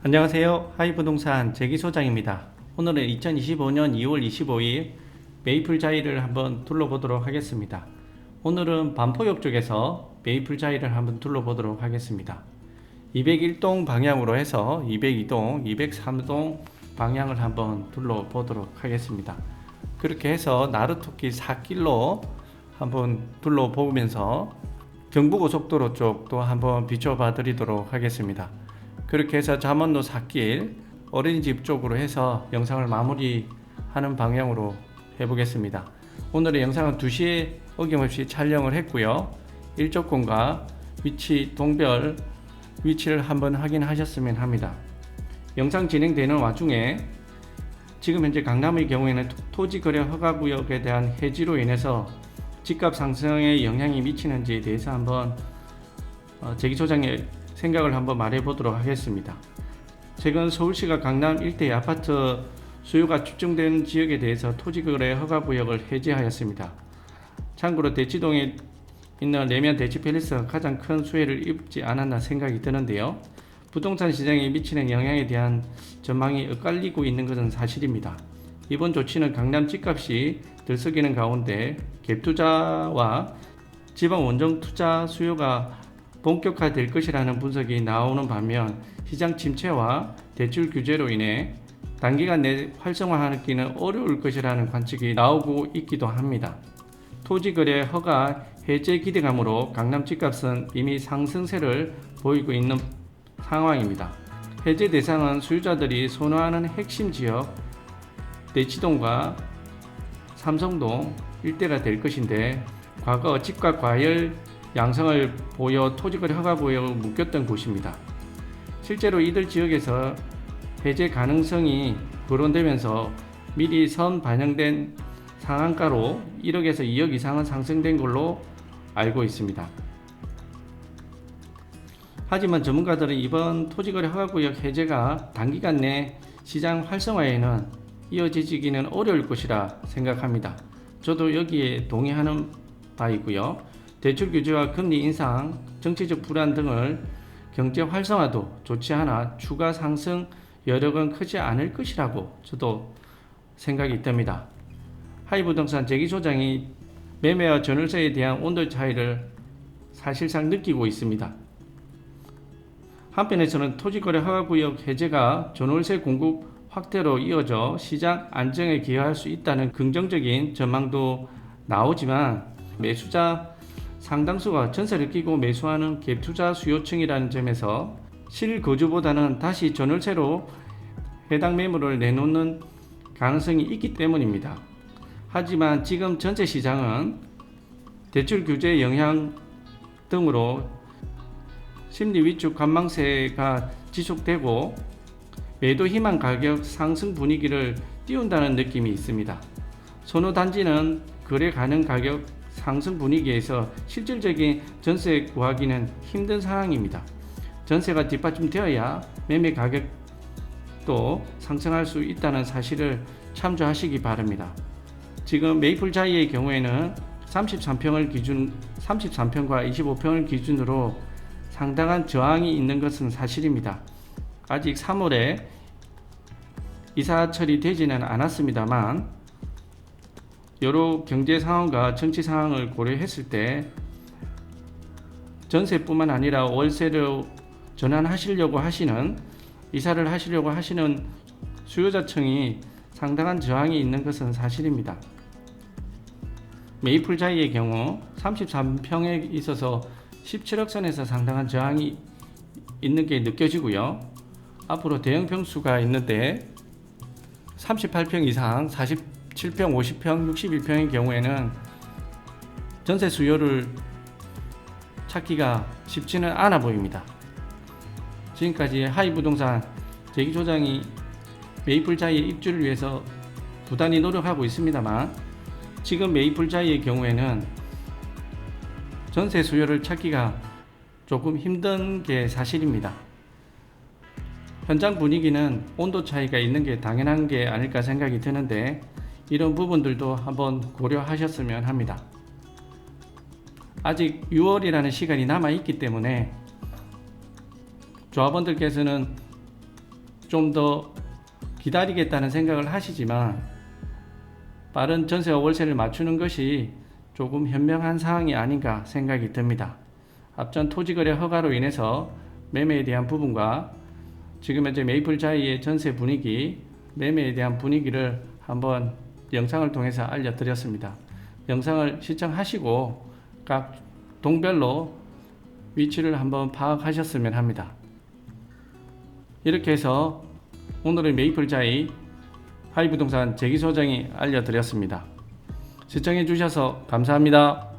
안녕하세요. 하이부동산 재기소장입니다. 오늘은 2025년 2월 25일 메이플자이를 한번 둘러보도록 하겠습니다. 오늘은 반포역 쪽에서 메이플자이를 한번 둘러보도록 하겠습니다. 201동 방향으로 해서 202동, 203동 방향을 한번 둘러보도록 하겠습니다. 그렇게 해서 나루토끼 4길로 한번 둘러보면서 경부고속도로 쪽도 한번 비춰봐 드리도록 하겠습니다. 그렇게 해서 잠원로 4길 어린이집 쪽으로 해서 영상을 마무리하는 방향으로 해보겠습니다. 오늘의 영상은 2시에 어김없이 촬영을 했고요. 일조권과 위치 동별 위치를 한번 확인하셨으면 합니다. 영상 진행되는 와중에 지금 현재 강남의 경우에는 토지거래 허가구역에 대한 해지로 인해서 집값 상승에 영향이 미치는지에 대해서 한번 재기소장의 생각을 한번 말해 보도록 하겠습니다. 최근 서울시가 강남 일대의 아파트 수요가 집중된 지역에 대해서 토지거래 허가구역을 해제하였습니다. 참고로 대치동에 있는 레미안 대치팰리스가 가장 큰 수혜를 입지 않았나 생각이 드는데요. 부동산 시장에 미치는 영향에 대한 전망이 엇갈리고 있는 것은 사실입니다. 이번 조치는 강남 집값이 들썩이는 가운데 갭투자와 지방 원정 투자 수요가 본격화될 것이라는 분석이 나오는 반면 시장 침체와 대출 규제로 인해 단기간 내 활성화하기는 어려울 것이라는 관측이 나오고 있기도 합니다. 토지거래 허가 해제 기대감으로 강남 집값은 이미 상승세를 보이고 있는 상황입니다. 해제 대상은 소유자들이 선호하는 핵심 지역 대치동과 삼성동 일대가 될 것인데 과거 집값 과열 양성을 보여 토지거래 허가구역을 묶였던 곳입니다. 실제로 이들 지역에서 해제 가능성이 거론되면서 미리 선 반영된 상한가로 1억에서 2억 이상은 상승된 걸로 알고 있습니다. 하지만 전문가들은 이번 토지거래 허가구역 해제가 단기간 내 시장 활성화에는 이어지기는 어려울 것이라 생각합니다. 저도 여기에 동의하는 바이고요. 대출 규제와 금리 인상, 정치적 불안 등을 경제 활성화도 좋지 않아 추가 상승 여력은 크지 않을 것이라고 저도 생각이 듭니다. 하이부동산 재기소장이 매매와 전월세에 대한 온도 차이를 사실상 느끼고 있습니다. 한편에서는 토지거래 허가구역 해제가 전월세 공급 확대로 이어져 시장 안정에 기여할 수 있다는 긍정적인 전망도 나오지만 매수자 상당수가 전세를 끼고 매수하는 갭투자 수요층이라는 점에서 실거주보다는 다시 전월세로 해당 매물을 내놓는 가능성이 있기 때문입니다. 하지만 지금 전세 시장은 대출 규제 영향 등으로 심리 위축 관망세가 지속되고 매도 희망 가격 상승 분위기를 띄운다는 느낌이 있습니다. 선호 단지는 거래 가능 가격 상승 분위기에서 실질적인 전세 구하기는 힘든 상황입니다. 전세가 뒷받침되어야 매매 가격도 상승할 수 있다는 사실을 참조하시기 바랍니다. 지금 메이플자이의 경우에는 33평과 25평을 기준으로 상당한 저항이 있는 것은 사실입니다. 아직 3월에 이사 처리되지는 않았습니다만 여러 경제 상황과 정치 상황을 고려했을 때 전세뿐만 아니라 월세로 전환하시려고 하시는 이사를 하시려고 하시는 수요자층이 상당한 저항이 있는 것은 사실입니다. 메이플자이의 경우 33평에 있어서 17억 선에서 상당한 저항이 있는 게 느껴지고요. 앞으로 대형 평수가 있는데 38평 이상 7평, 50평, 61평의 경우에는 전세 수요를 찾기가 쉽지는 않아 보입니다. 지금까지 하이부동산 재기소장이 메이플자이의 입주를 위해서 부단히 노력하고 있습니다만 지금 메이플자이의 경우에는 전세 수요를 찾기가 조금 힘든 게 사실입니다. 현장 분위기는 온도 차이가 있는 게 당연한 게 아닐까 생각이 드는데 이런 부분들도 한번 고려하셨으면 합니다. 아직 6월이라는 시간이 남아 있기 때문에 조합원들께서는 좀 더 기다리겠다는 생각을 하시지만 빠른 전세와 월세를 맞추는 것이 조금 현명한 사항이 아닌가 생각이 듭니다. 앞전 토지거래 허가로 인해서 매매에 대한 부분과 지금 현재 메이플자이의 전세 분위기, 매매에 대한 분위기를 한번 영상을 통해서 알려드렸습니다. 영상을 시청하시고 각 동별로 위치를 한번 파악하셨으면 합니다. 이렇게 해서 오늘의 메이플자이 하이부동산 재기소장이 알려드렸습니다. 시청해 주셔서 감사합니다.